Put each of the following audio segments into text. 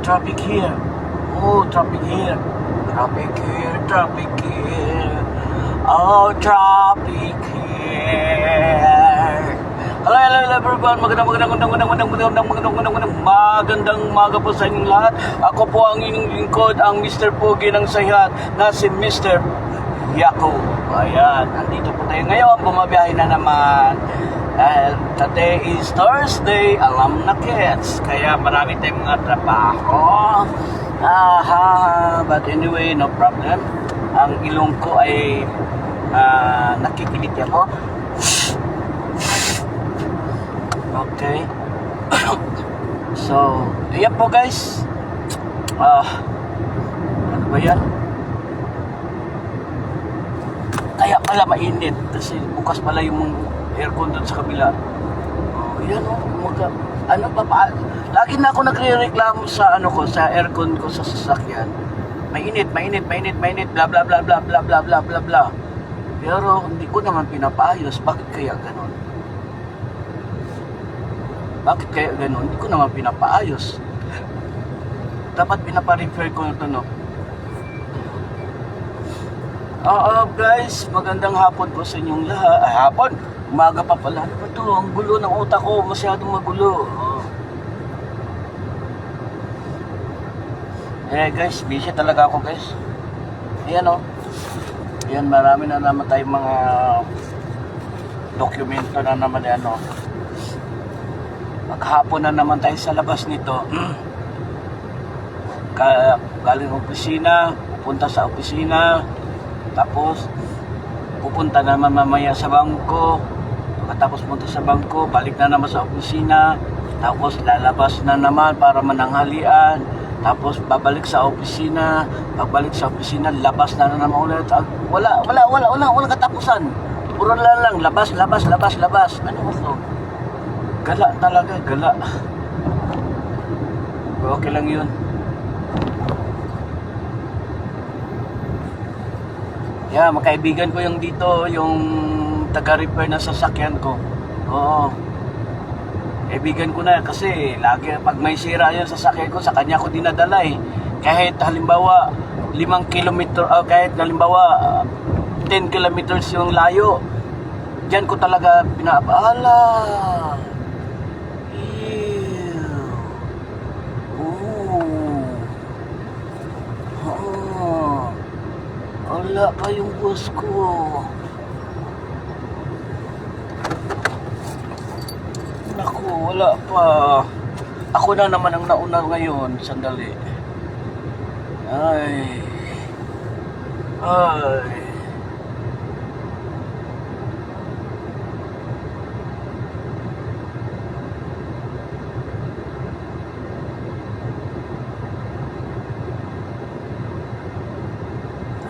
traffic here. Oh, traffic here. Traffic here, traffic here. Oh, traffic here. Hello everyone. Magandang umaga po sa inyong lahat. Ako po ang inyong lingkod, ang Mr. Pogi ng Sayhat na si Mr. Yako. Ayan, andito po tayo ngayon. Bumabiyahe na naman. Today is Thursday, alam na kids. Kaya marami tayong mga trabaho. But anyway, no problem. Ang ilong ko ay nakikiliti ako. Okay. So, ayan po guys. Ano ba yan? Kaya pala mainit kasi bukas pala yung aircon doon sa kabila. Yan ano pa, lagi na ako nagre-reklamo sa sa aircon ko sa sasakyan. Mainit, bla bla bla bla bla bla bla bla bla. Pero hindi ko naman pinapaayos. Bakit kaya ganon? Hindi ko naman pinapaayos. Dapat pinapa-repair ko ito, no? Guys, magandang hapon po sa inyong lahat. Hapon? Umaga pa pala. Ano ba ito? Ang gulo ng utak ko. Masyadong magulo. Guys, busy talaga ako guys. Ayan Ayan, marami na naman tayong mga dokumento na naman Maghapon na naman tayo sa labas nito. Galing opisina, pupunta sa opisina. Tapos pupunta naman mamaya sa bangko. Pagkatapos punta sa bangko, balik na naman sa opisina. Tapos lalabas na naman para mananghalian. Tapos babalik sa opisina. Pagbalik sa opisina, labas na naman ulit. Wala katapusan. Puro lang labas. Ano ba ito? Gala talaga, gala. Okay lang yun. Yeah, makaibigan ko yung dito, yung taga-repair na sasakyan ko. Oo. Kaibigan ko na kasi lagi pag may sira yung sasakyan ko, sa kanya ko dinadala eh. Kahit halimbawa 5 kilometer, kahit halimbawa 10 kilometers yung layo, diyan ko talaga pinapaala. Wala pa yung boss ko. Naku, wala pa. Ako na naman ang nauna ngayon. Sandali. Ay.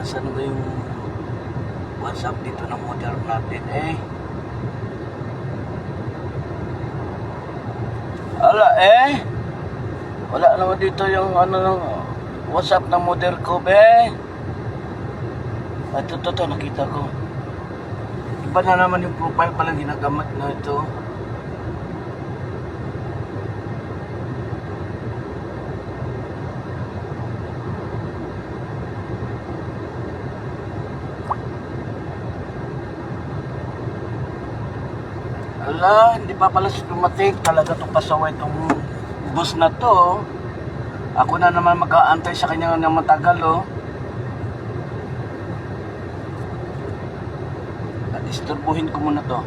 Saan ba yung WhatsApp dito ng model natin wala naman dito yung WhatsApp ng model ko ito nakita ko. Iba na naman yung profile palang ginagamit na ito. Hindi pa pala dumating talaga itong pasaway itong bus na to. Ako na naman mag-aantay sa kanya ng matagal Istorbohin ko muna to.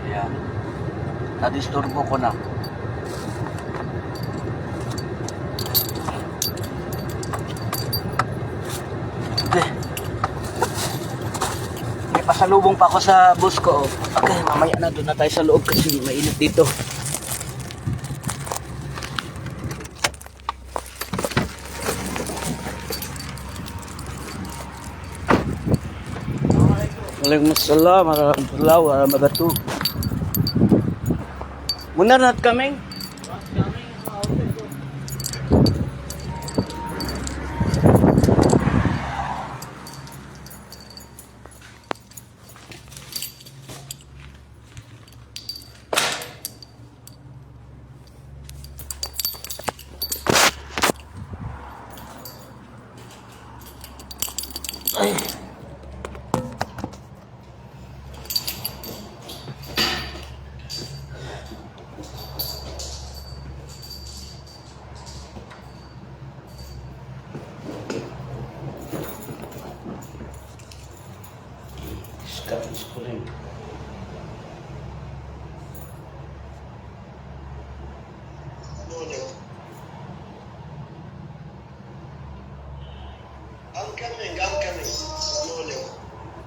Ayan, nadisturbo ko na. Pasalubong pa ako sa bus ko. Okay, mamaya na doon na tayo sa loob kasi mainit dito. Waalaikumsalam warahmatullahi wabarakatuh. Muna na kaming.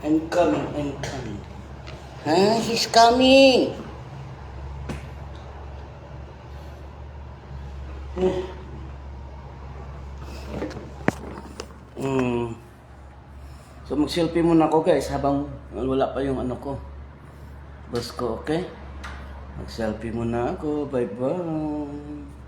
I'm coming, I'm coming. Ah, he's coming. So mag-selfie muna ako guys habang wala pa yung ano ko. Boss ko, okay? Mag-selfie muna ako. Bye-bye.